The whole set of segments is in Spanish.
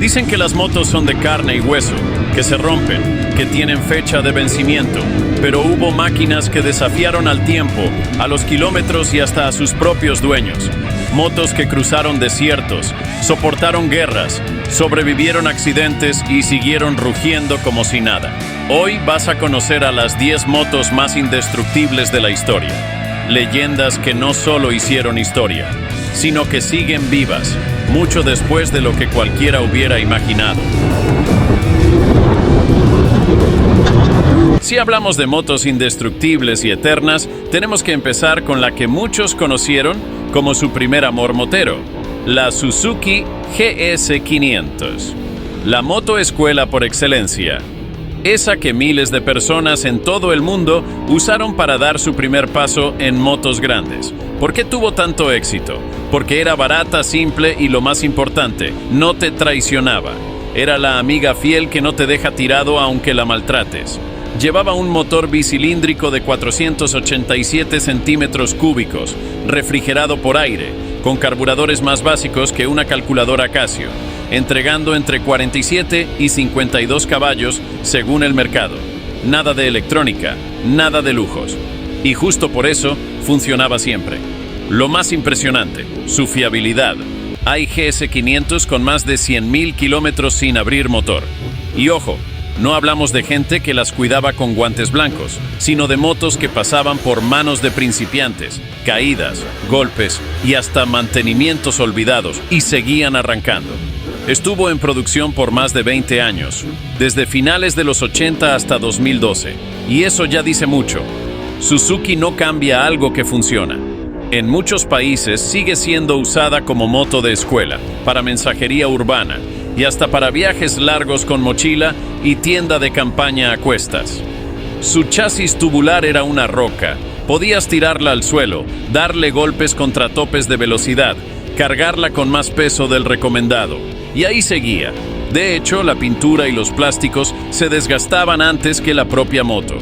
Dicen que las motos son de carne y hueso, que se rompen, que tienen fecha de vencimiento, pero hubo máquinas que desafiaron al tiempo, a los kilómetros y hasta a sus propios dueños. Motos que cruzaron desiertos, soportaron guerras, sobrevivieron accidentes y siguieron rugiendo como si nada. Hoy vas a conocer a las 10 motos más indestructibles de la historia. Leyendas que no solo hicieron historia, sino que siguen vivas, mucho después de lo que cualquiera hubiera imaginado. Si hablamos de motos indestructibles y eternas, tenemos que empezar con la que muchos conocieron como su primer amor motero, la Suzuki GS500. La moto escuela por excelencia. Esa que miles de personas en todo el mundo usaron para dar su primer paso en motos grandes. ¿Por qué tuvo tanto éxito? Porque era barata, simple y, lo más importante, no te traicionaba. Era la amiga fiel que no te deja tirado aunque la maltrates. Llevaba un motor bicilíndrico de 487 centímetros cúbicos, refrigerado por aire, con carburadores más básicos que una calculadora Casio, entregando entre 47 y 52 caballos según el mercado. Nada de electrónica, nada de lujos. Y justo por eso funcionaba siempre. Lo más impresionante, su fiabilidad. Hay GS500 con más de 100.000 kilómetros sin abrir motor. Y ojo, no hablamos de gente que las cuidaba con guantes blancos, sino de motos que pasaban por manos de principiantes, caídas, golpes y hasta mantenimientos olvidados, y seguían arrancando. Estuvo en producción por más de 20 años, desde finales de los 80 hasta 2012, y eso ya dice mucho. Suzuki no cambia algo que funciona. En muchos países sigue siendo usada como moto de escuela, para mensajería urbana, y hasta para viajes largos con mochila y tienda de campaña a cuestas. Su chasis tubular era una roca. Podías tirarla al suelo, darle golpes contra topes de velocidad, cargarla con más peso del recomendado. Y ahí seguía. De hecho, la pintura y los plásticos se desgastaban antes que la propia moto.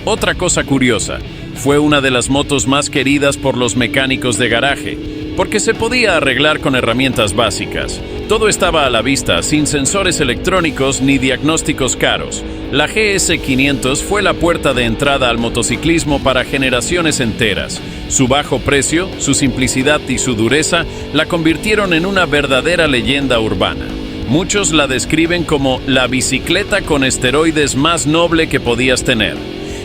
Otra cosa curiosa, fue una de las motos más queridas por los mecánicos de garaje, porque se podía arreglar con herramientas básicas. Todo estaba a la vista, sin sensores electrónicos ni diagnósticos caros. La GS500 fue la puerta de entrada al motociclismo para generaciones enteras. Su bajo precio, su simplicidad y su dureza la convirtieron en una verdadera leyenda urbana. Muchos la describen como la bicicleta con esteroides más noble que podías tener.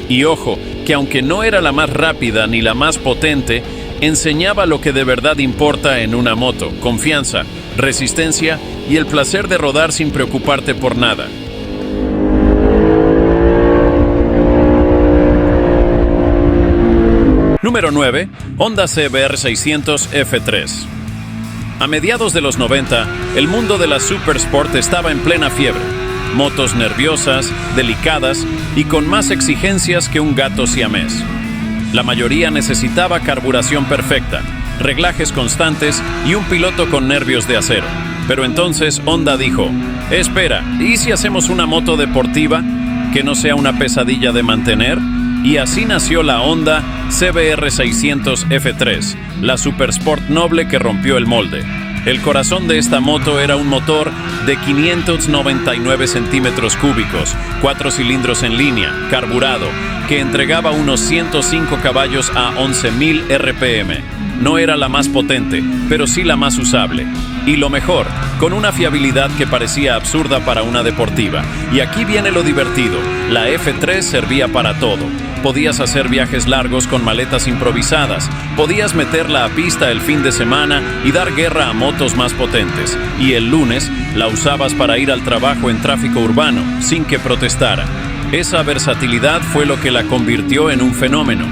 Y ojo, que aunque no era la más rápida ni la más potente, enseñaba lo que de verdad importa en una moto: confianza, resistencia y el placer de rodar sin preocuparte por nada. Número 9. Honda CBR 600 F3. A mediados de los 90, el mundo de la Supersport estaba en plena fiebre. Motos nerviosas, delicadas y con más exigencias que un gato siamés. La mayoría necesitaba carburación perfecta, reglajes constantes y un piloto con nervios de acero. Pero entonces Honda dijo: espera, ¿y si hacemos una moto deportiva que no sea una pesadilla de mantener? Y así nació la Honda CBR 600 F3, la Supersport noble que rompió el molde. El corazón de esta moto era un motor de 599 centímetros cúbicos, 4 cilindros en línea, carburado, que entregaba unos 105 caballos a 11.000 RPM. No era la más potente, pero sí la más usable. Y lo mejor, con una fiabilidad que parecía absurda para una deportiva. Y aquí viene lo divertido: la F3 servía para todo. Podías hacer viajes largos con maletas improvisadas, podías meterla a pista el fin de semana y dar guerra a motos más potentes. Y el lunes la usabas para ir al trabajo en tráfico urbano, sin que protestara. Esa versatilidad fue lo que la convirtió en un fenómeno.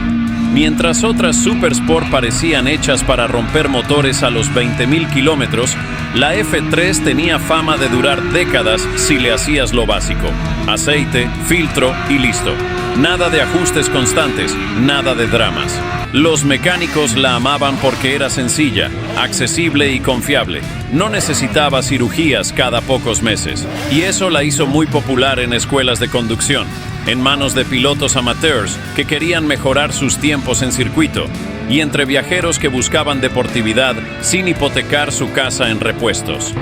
Mientras otras Supersport parecían hechas para romper motores a los 20.000 kilómetros, la F3 tenía fama de durar décadas si le hacías lo básico: aceite, filtro y listo. Nada de ajustes constantes, nada de dramas. Los mecánicos la amaban porque era sencilla, accesible y confiable. No necesitaba cirugías cada pocos meses. Y eso la hizo muy popular en escuelas de conducción, en manos de pilotos amateurs que querían mejorar sus tiempos en circuito, y entre viajeros que buscaban deportividad sin hipotecar su casa en repuestos.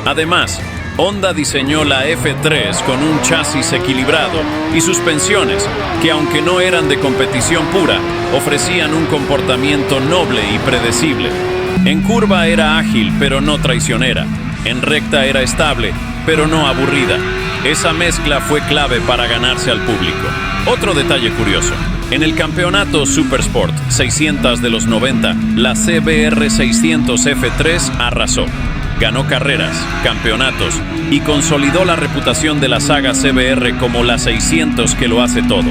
Además, Honda diseñó la F3 con un chasis equilibrado y suspensiones que, aunque no eran de competición pura, ofrecían un comportamiento noble y predecible. En curva era ágil, pero no traicionera. En recta era estable, pero no aburrida. Esa mezcla fue clave para ganarse al público. Otro detalle curioso. En el campeonato Supersport 600 de los 90, la CBR 600 F3 arrasó. Ganó carreras, campeonatos y consolidó la reputación de la saga CBR como la 600 que lo hace todo.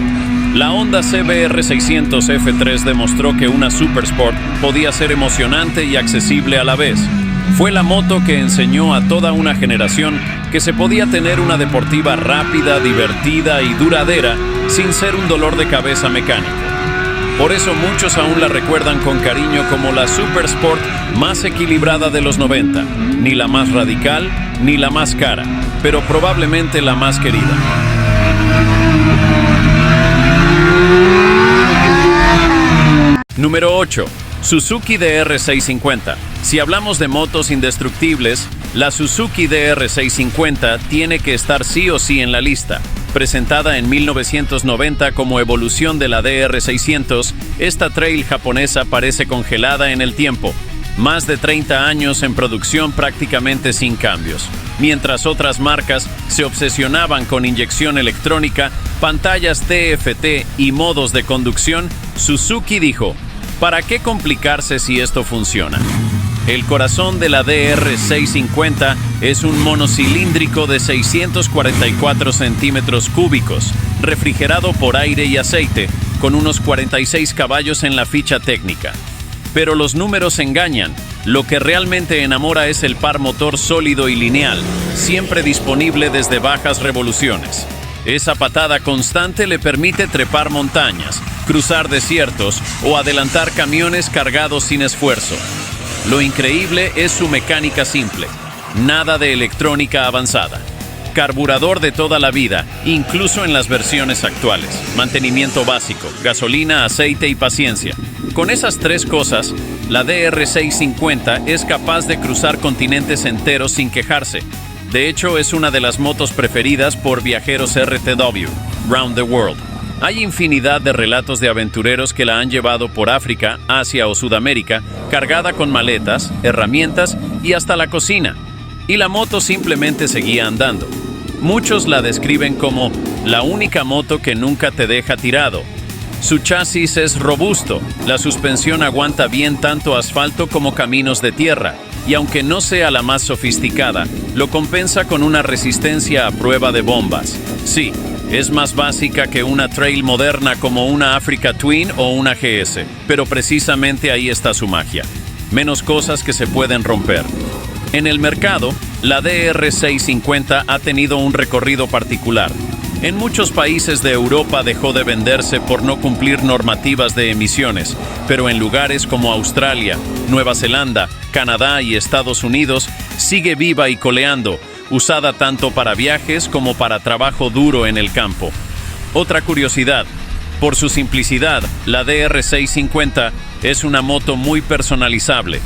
La Honda CBR 600 F3 demostró que una Supersport podía ser emocionante y accesible a la vez. Fue la moto que enseñó a toda una generación que se podía tener una deportiva rápida, divertida y duradera sin ser un dolor de cabeza mecánico. Por eso muchos aún la recuerdan con cariño como la Supersport más equilibrada de los 90, ni la más radical, ni la más cara, pero probablemente la más querida. Número 8. Suzuki DR650. Si hablamos de motos indestructibles, la Suzuki DR650 tiene que estar sí o sí en la lista. Presentada en 1990 como evolución de la DR600, esta trail japonesa parece congelada en el tiempo. Más de 30 años en producción prácticamente sin cambios. Mientras otras marcas se obsesionaban con inyección electrónica, pantallas TFT y modos de conducción, Suzuki dijo: ¿para qué complicarse si esto funciona? El corazón de la DR650 es un monocilíndrico de 644 centímetros cúbicos, refrigerado por aire y aceite, con unos 46 caballos en la ficha técnica. Pero los números engañan. Lo que realmente enamora es el par motor sólido y lineal, siempre disponible desde bajas revoluciones. Esa patada constante le permite trepar montañas, cruzar desiertos o adelantar camiones cargados sin esfuerzo. Lo increíble es su mecánica simple, nada de electrónica avanzada. Carburador de toda la vida, incluso en las versiones actuales. Mantenimiento básico, gasolina, aceite y paciencia. Con esas tres cosas, la DR650 es capaz de cruzar continentes enteros sin quejarse. De hecho, es una de las motos preferidas por viajeros RTW, Round the World. Hay infinidad de relatos de aventureros que la han llevado por África, Asia o Sudamérica, cargada con maletas, herramientas y hasta la cocina. Y la moto simplemente seguía andando. Muchos la describen como la única moto que nunca te deja tirado. Su chasis es robusto, la suspensión aguanta bien tanto asfalto como caminos de tierra, y aunque no sea la más sofisticada, lo compensa con una resistencia a prueba de bombas. Sí, es más básica que una trail moderna como una Africa Twin o una GS, pero precisamente ahí está su magia. Menos cosas que se pueden romper. En el mercado, la DR650 ha tenido un recorrido particular. En muchos países de Europa dejó de venderse por no cumplir normativas de emisiones, pero en lugares como Australia, Nueva Zelanda, Canadá y Estados Unidos sigue viva y coleando, usada tanto para viajes como para trabajo duro en el campo. Otra curiosidad, por su simplicidad, la DR650 es una moto muy personalizable.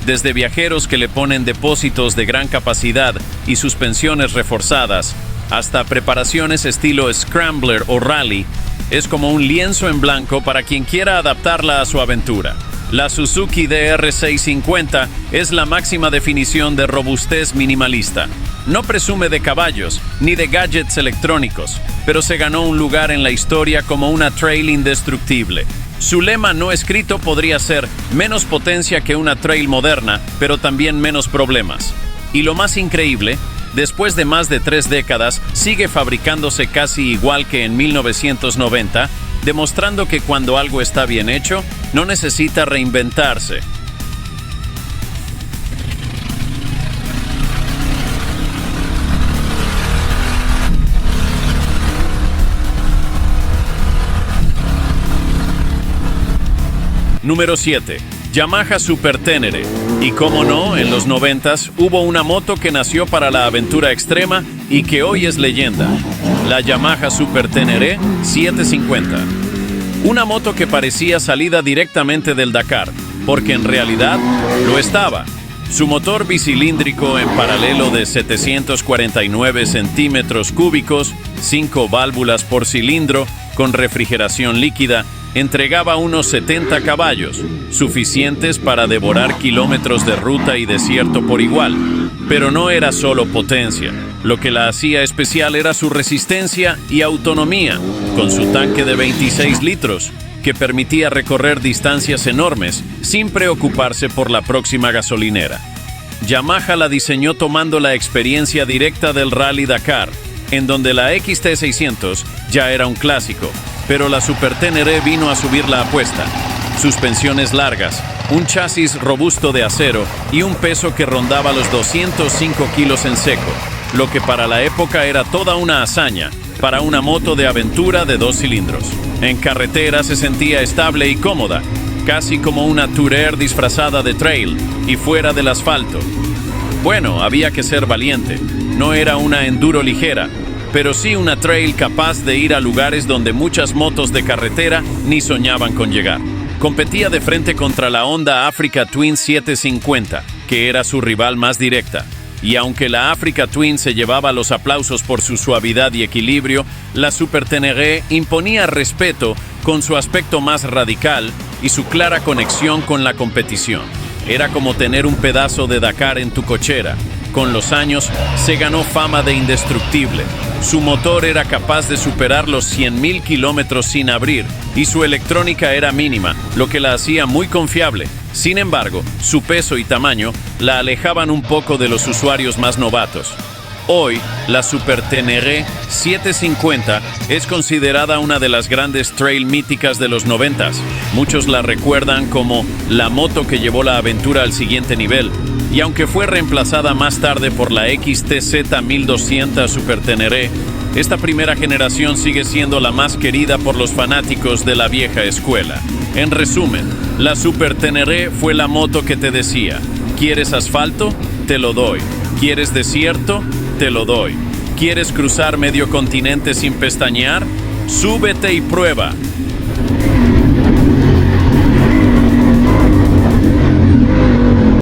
Desde viajeros que le ponen depósitos de gran capacidad y suspensiones reforzadas, hasta preparaciones estilo Scrambler o Rally, es como un lienzo en blanco para quien quiera adaptarla a su aventura. La Suzuki DR650 es la máxima definición de robustez minimalista. No presume de caballos ni de gadgets electrónicos, pero se ganó un lugar en la historia como una trail indestructible. Su lema no escrito podría ser menos potencia que una trail moderna, pero también menos problemas. Y lo más increíble, después de más de 3 décadas, sigue fabricándose casi igual que en 1990, demostrando que cuando algo está bien hecho, no necesita reinventarse. Número 7. Yamaha Super Tenere. Y cómo no, en los 90s hubo una moto que nació para la aventura extrema y que hoy es leyenda. La Yamaha Super Tenere 750. Una moto que parecía salida directamente del Dakar, porque en realidad lo estaba. Su motor bicilíndrico en paralelo de 749 centímetros cúbicos, 5 válvulas por cilindro, con refrigeración líquida, entregaba unos 70 caballos, suficientes para devorar kilómetros de ruta y desierto por igual. Pero no era solo potencia. Lo que la hacía especial era su resistencia y autonomía, con su tanque de 26 litros, que permitía recorrer distancias enormes sin preocuparse por la próxima gasolinera. Yamaha la diseñó tomando la experiencia directa del Rally Dakar, en donde la XT600 ya era un clásico, pero la Super Ténéré vino a subir la apuesta. Suspensiones largas, un chasis robusto de acero y un peso que rondaba los 205 kilos en seco, lo que para la época era toda una hazaña para una moto de aventura de 2 cilindros. En carretera se sentía estable y cómoda, casi como una Tourer disfrazada de trail y fuera del asfalto. Bueno, había que ser valiente. No era una enduro ligera, pero sí una trail capaz de ir a lugares donde muchas motos de carretera ni soñaban con llegar. Competía de frente contra la Honda Africa Twin 750, que era su rival más directa. Y aunque la Africa Twin se llevaba los aplausos por su suavidad y equilibrio, la Super Ténéré imponía respeto con su aspecto más radical y su clara conexión con la competición. Era como tener un pedazo de Dakar en tu cochera. Con los años, se ganó fama de indestructible. Su motor era capaz de superar los 100.000 kilómetros sin abrir y su electrónica era mínima, lo que la hacía muy confiable. Sin embargo, su peso y tamaño la alejaban un poco de los usuarios más novatos. Hoy, la Super Ténéré 750 es considerada una de las grandes trail míticas de los 90s. Muchos la recuerdan como la moto que llevó la aventura al siguiente nivel. Y aunque fue reemplazada más tarde por la XTZ 1200 Super Ténéré, esta primera generación sigue siendo la más querida por los fanáticos de la vieja escuela. En resumen, la Super Ténéré fue la moto que te decía: ¿quieres asfalto? Te lo doy. ¿Quieres desierto? Te lo doy. ¿Quieres cruzar medio continente sin pestañear? Súbete y prueba.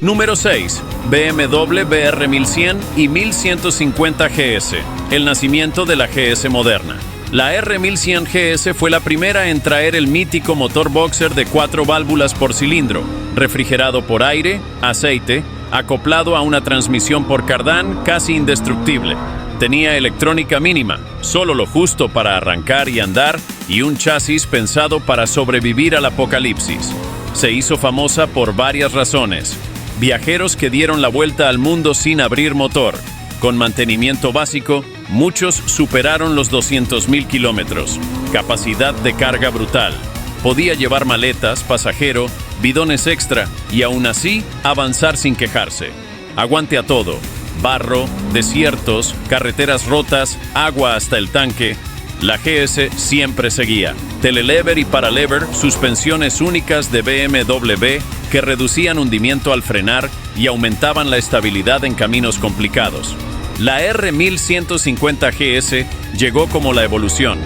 Número 6. BMW BR 1100 y 1150 GS. El nacimiento de la GS moderna. La R1100 GS fue la primera en traer el mítico motor boxer de 4 válvulas por cilindro, refrigerado por aire, aceite, acoplado a una transmisión por cardán casi indestructible. Tenía electrónica mínima, solo lo justo para arrancar y andar, y un chasis pensado para sobrevivir al apocalipsis. Se hizo famosa por varias razones. Viajeros que dieron la vuelta al mundo sin abrir motor. Con mantenimiento básico, muchos superaron los 200.000 kilómetros. Capacidad de carga brutal. Podía llevar maletas, pasajero, bidones extra y aún así avanzar sin quejarse. Aguante a todo. Barro, desiertos, carreteras rotas, agua hasta el tanque. La GS siempre seguía. Telelever y paralever, suspensiones únicas de BMW que reducían hundimiento al frenar y aumentaban la estabilidad en caminos complicados. La R1150 GS llegó como la evolución.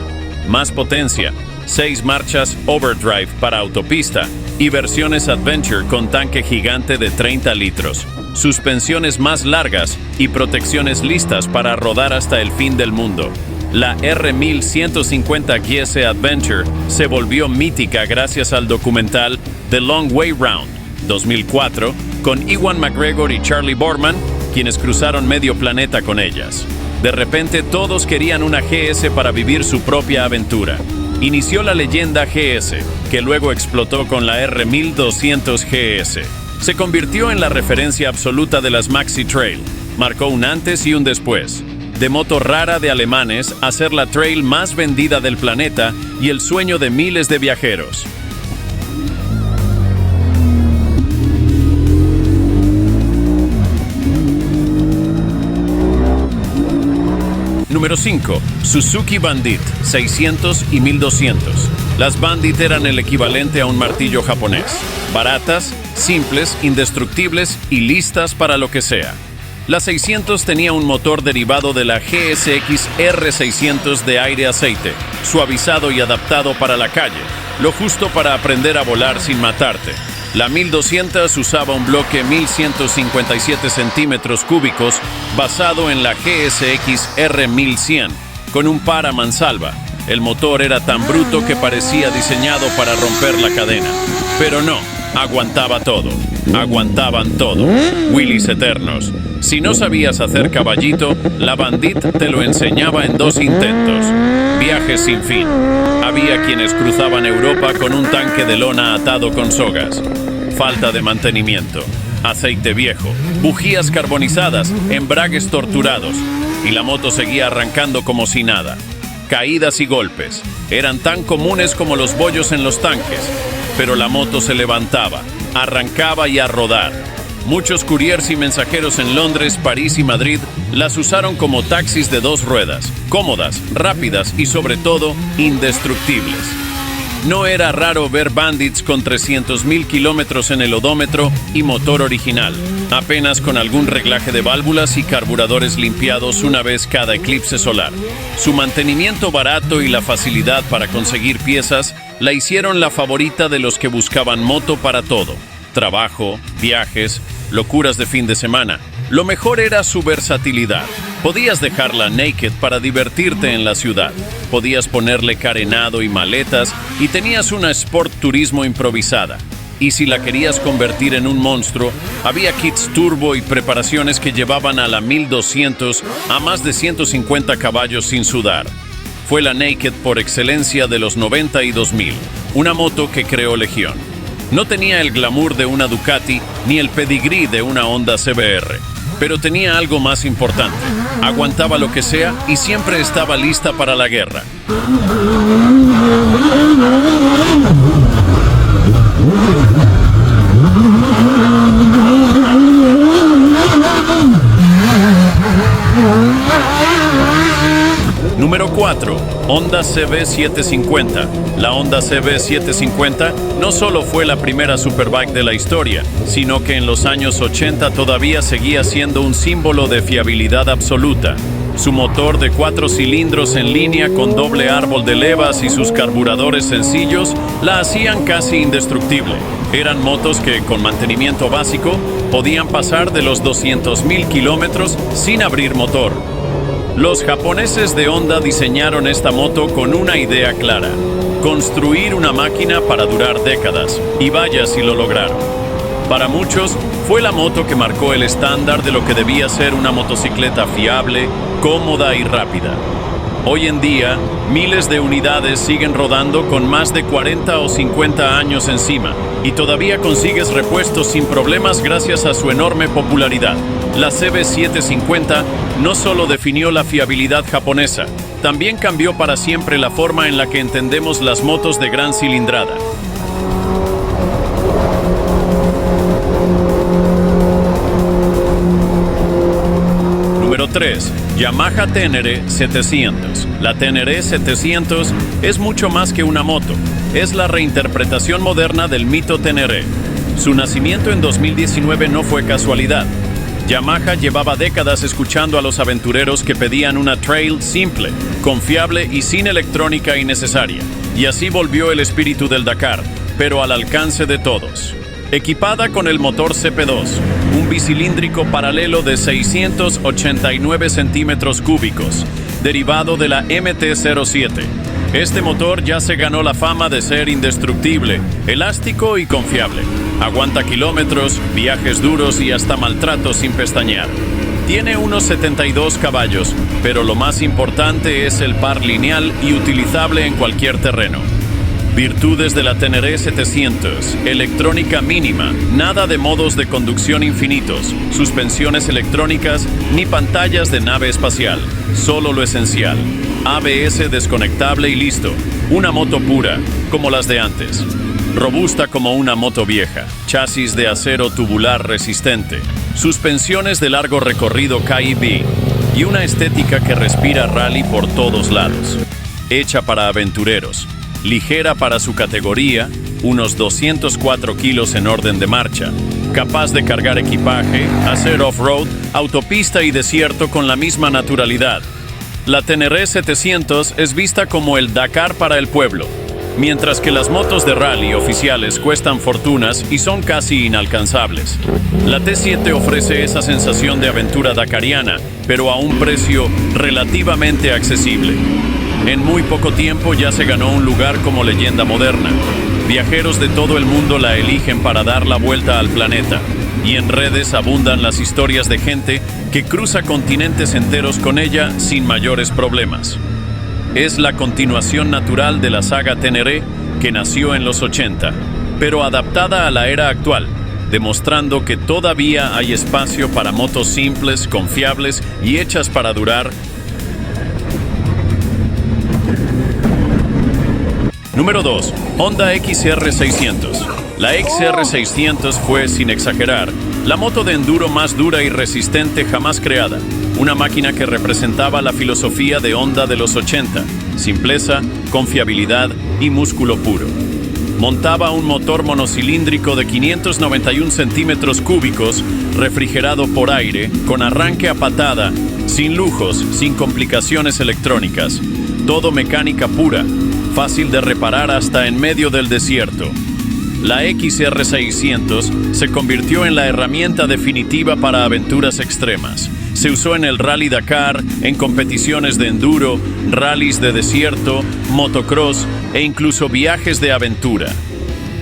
Más potencia, 6 marchas overdrive para autopista y versiones Adventure con tanque gigante de 30 litros. Suspensiones más largas y protecciones listas para rodar hasta el fin del mundo. La R1150 GS Adventure se volvió mítica gracias al documental The Long Way Round, 2004, con Ewan McGregor y Charlie Boorman, quienes cruzaron medio planeta con ellas. De repente todos querían una GS para vivir su propia aventura. Inició la leyenda GS, que luego explotó con la R1200 GS. Se convirtió en la referencia absoluta de las Maxi Trail. Marcó un antes y un después. De moto rara de alemanes a ser la trail más vendida del planeta y el sueño de miles de viajeros. Número 5. Suzuki Bandit 600 y 1200. Las Bandit eran el equivalente a un martillo japonés. Baratas, simples, indestructibles y listas para lo que sea. La 600 tenía un motor derivado de la GSX R600 de aire-aceite, suavizado y adaptado para la calle, lo justo para aprender a volar sin matarte. La 1200 usaba un bloque 1157 centímetros cúbicos basado en la GSX R1100 con un par a mansalva. El motor era tan bruto que parecía diseñado para romper la cadena. Pero no, aguantaba todo. Aguantaban todo. Willys eternos. Si no sabías hacer caballito, la Bandit te lo enseñaba en 2 intentos. Viajes sin fin. Había quienes cruzaban Europa con un tanque de lona atado con sogas. Falta de mantenimiento. Aceite viejo. Bujías carbonizadas. Embragues torturados. Y la moto seguía arrancando como si nada. Caídas y golpes. Eran tan comunes como los bollos en los tanques. Pero la moto se levantaba. Arrancaba y a rodar. Muchos couriers y mensajeros en Londres, París y Madrid las usaron como taxis de 2 ruedas, cómodas, rápidas y sobre todo, indestructibles. No era raro ver Bandits con 300.000 kilómetros en el odómetro y motor original, apenas con algún reglaje de válvulas y carburadores limpiados una vez cada eclipse solar. Su mantenimiento barato y la facilidad para conseguir piezas la hicieron la favorita de los que buscaban moto para todo. Trabajo, viajes, locuras de fin de semana. Lo mejor era su versatilidad. Podías dejarla naked para divertirte en la ciudad. Podías ponerle carenado y maletas y tenías una Sport Turismo improvisada. Y si la querías convertir en un monstruo, había kits turbo y preparaciones que llevaban a la 1200 a más de 150 caballos sin sudar. Fue la naked por excelencia de los 90 y 2000, una moto que creó Legión. No tenía el glamour de una Ducati ni el pedigrí de una Honda CBR, pero tenía algo más importante. Aguantaba lo que sea y siempre estaba lista para la guerra. Número 4. Honda CB750. La Honda CB750 no solo fue la primera superbike de la historia, sino que en los años 80 todavía seguía siendo un símbolo de fiabilidad absoluta. Su motor de 4 cilindros en línea con doble árbol de levas y sus carburadores sencillos la hacían casi indestructible. Eran motos que, con mantenimiento básico, podían pasar de los 200.000 kilómetros sin abrir motor. Los japoneses de Honda diseñaron esta moto con una idea clara: construir una máquina para durar décadas, y vaya si lo lograron. Para muchos, fue la moto que marcó el estándar de lo que debía ser una motocicleta fiable, cómoda y rápida. Hoy en día, miles de unidades siguen rodando con más de 40 o 50 años encima, y todavía consigues repuestos sin problemas gracias a su enorme popularidad. La CB750 no solo definió la fiabilidad japonesa, también cambió para siempre la forma en la que entendemos las motos de gran cilindrada. Número 3. Yamaha Tenere 700. La Tenere 700 es mucho más que una moto. Es la reinterpretación moderna del mito Tenere. Su nacimiento en 2019 no fue casualidad. Yamaha llevaba décadas escuchando a los aventureros que pedían una trail simple, confiable y sin electrónica innecesaria. Y así volvió el espíritu del Dakar, pero al alcance de todos. Equipada con el motor CP2, un bicilíndrico paralelo de 689 centímetros cúbicos, derivado de la MT-07. Este motor ya se ganó la fama de ser indestructible, elástico y confiable. Aguanta kilómetros, viajes duros y hasta maltratos sin pestañear. Tiene unos 72 caballos, pero lo más importante es el par lineal y utilizable en cualquier terreno. Virtudes de la Tenere 700: electrónica mínima, nada de modos de conducción infinitos, suspensiones electrónicas ni pantallas de nave espacial, solo lo esencial. ABS desconectable y listo, una moto pura, como las de antes. Robusta como una moto vieja, chasis de acero tubular resistente, suspensiones de largo recorrido KIB y una estética que respira rally por todos lados. Hecha para aventureros, ligera para su categoría, unos 204 kilos en orden de marcha, capaz de cargar equipaje, hacer off-road, autopista y desierto con la misma naturalidad. La Tenere 700 es vista como el Dakar para el pueblo. mientras que las motos de rally oficiales cuestan fortunas y son casi inalcanzables. La T7 ofrece esa sensación de aventura dakariana, pero a un precio relativamente accesible. En muy poco tiempo ya se ganó un lugar como leyenda moderna. Viajeros de todo el mundo la eligen para dar la vuelta al planeta, y en redes abundan las historias de gente que cruza continentes enteros con ella sin mayores problemas. Es la continuación natural de la saga Ténéré, que nació en los 80, pero adaptada a la era actual, demostrando que todavía hay espacio para motos simples, confiables y hechas para durar. Número 2. Honda XR600. La XR600 fue, sin exagerar, la moto de enduro más dura y resistente jamás creada. Una máquina que representaba la filosofía de Honda de los 80, simpleza, confiabilidad y músculo puro. Montaba un motor monocilíndrico de 591 centímetros cúbicos, refrigerado por aire, con arranque a patada, sin lujos, sin complicaciones electrónicas. Todo mecánica pura, fácil de reparar hasta en medio del desierto. La XR600 se convirtió en la herramienta definitiva para aventuras extremas. Se usó en el Rally Dakar, en competiciones de enduro, rallies de desierto, motocross e incluso viajes de aventura.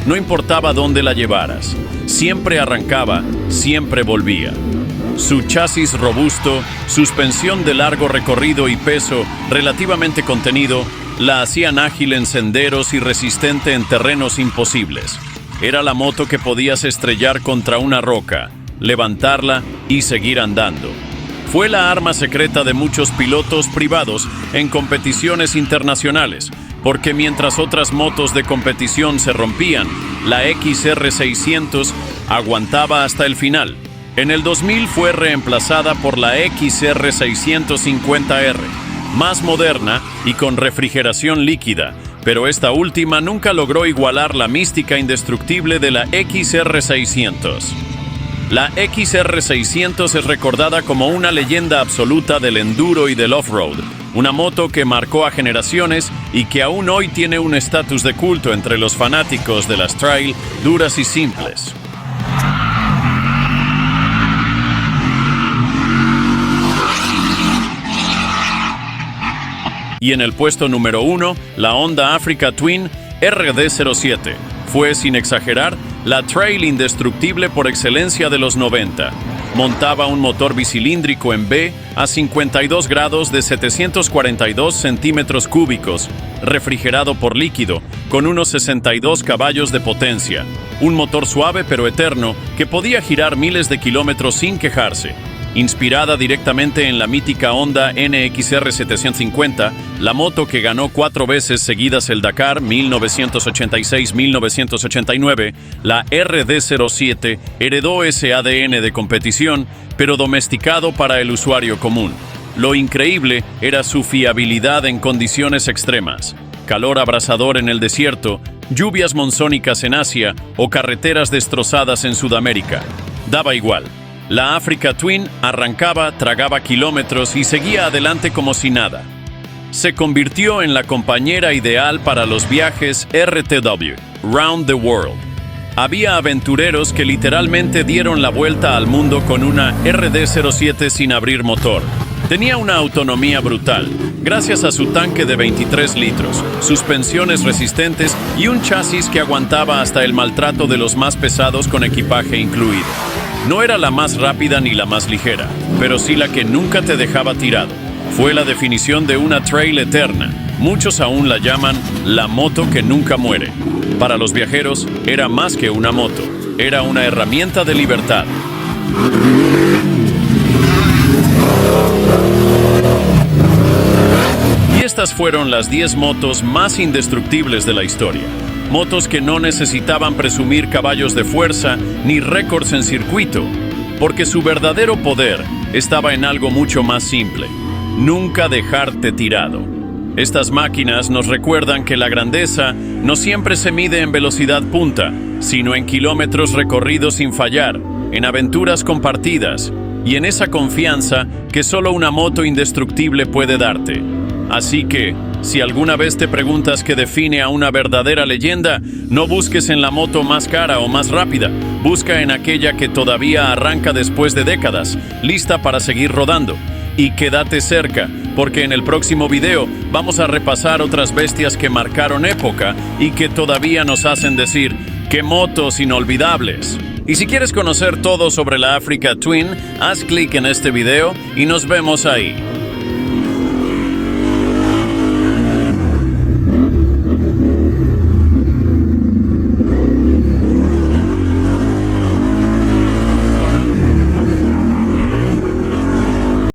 No importaba dónde la llevaras, siempre arrancaba, siempre volvía. Su chasis robusto, suspensión de largo recorrido y peso relativamente contenido la hacían ágil en senderos y resistente en terrenos imposibles. Era la moto que podías estrellar contra una roca, levantarla y seguir andando. Fue la arma secreta de muchos pilotos privados en competiciones internacionales, porque mientras otras motos de competición se rompían, la XR600 aguantaba hasta el final. En el 2000 fue reemplazada por la XR650R, más moderna y con refrigeración líquida, pero esta última nunca logró igualar la mística indestructible de la XR600. La XR600 es recordada como una leyenda absoluta del enduro y del off-road, una moto que marcó a generaciones y que aún hoy tiene un estatus de culto entre los fanáticos de las trail duras y simples. Y en el puesto número 1, la Honda Africa Twin RD07. Fue, sin exagerar, la trail indestructible por excelencia de los 90. Montaba un motor bicilíndrico en B a 52 grados de 742 centímetros cúbicos, refrigerado por líquido, con unos 62 caballos de potencia. Un motor suave pero eterno que podía girar miles de kilómetros sin quejarse. Inspirada directamente en la mítica Honda NXR 750, la moto que ganó 4 veces seguidas el Dakar 1986-1989, la RD07 heredó ese ADN de competición, pero domesticado para el usuario común. Lo increíble era su fiabilidad en condiciones extremas: calor abrasador en el desierto, lluvias monzónicas en Asia o carreteras destrozadas en Sudamérica. Daba igual. La Africa Twin arrancaba, tragaba kilómetros y seguía adelante como si nada. Se convirtió en la compañera ideal para los viajes RTW, Round the World. Había aventureros que literalmente dieron la vuelta al mundo con una RD07 sin abrir motor. Tenía una autonomía brutal, gracias a su tanque de 23 litros, suspensiones resistentes y un chasis que aguantaba hasta el maltrato de los más pesados con equipaje incluido. No era la más rápida ni la más ligera, pero sí la que nunca te dejaba tirado. Fue la definición de una trail eterna. Muchos aún la llaman la moto que nunca muere. Para los viajeros, era más que una moto. Era una herramienta de libertad. Y estas fueron las 10 motos más indestructibles de la historia. Motos que no necesitaban presumir caballos de fuerza ni récords en circuito, porque su verdadero poder estaba en algo mucho más simple: nunca dejarte tirado. Estas máquinas nos recuerdan que la grandeza no siempre se mide en velocidad punta, sino en kilómetros recorridos sin fallar, en aventuras compartidas y en esa confianza que solo una moto indestructible puede darte. Así que, si alguna vez te preguntas qué define a una verdadera leyenda, no busques en la moto más cara o más rápida, busca en aquella que todavía arranca después de décadas, lista para seguir rodando. Y quédate cerca, porque en el próximo video vamos a repasar otras bestias que marcaron época y que todavía nos hacen decir, ¡qué motos inolvidables! Y si quieres conocer todo sobre la Africa Twin, haz clic en este video y nos vemos ahí.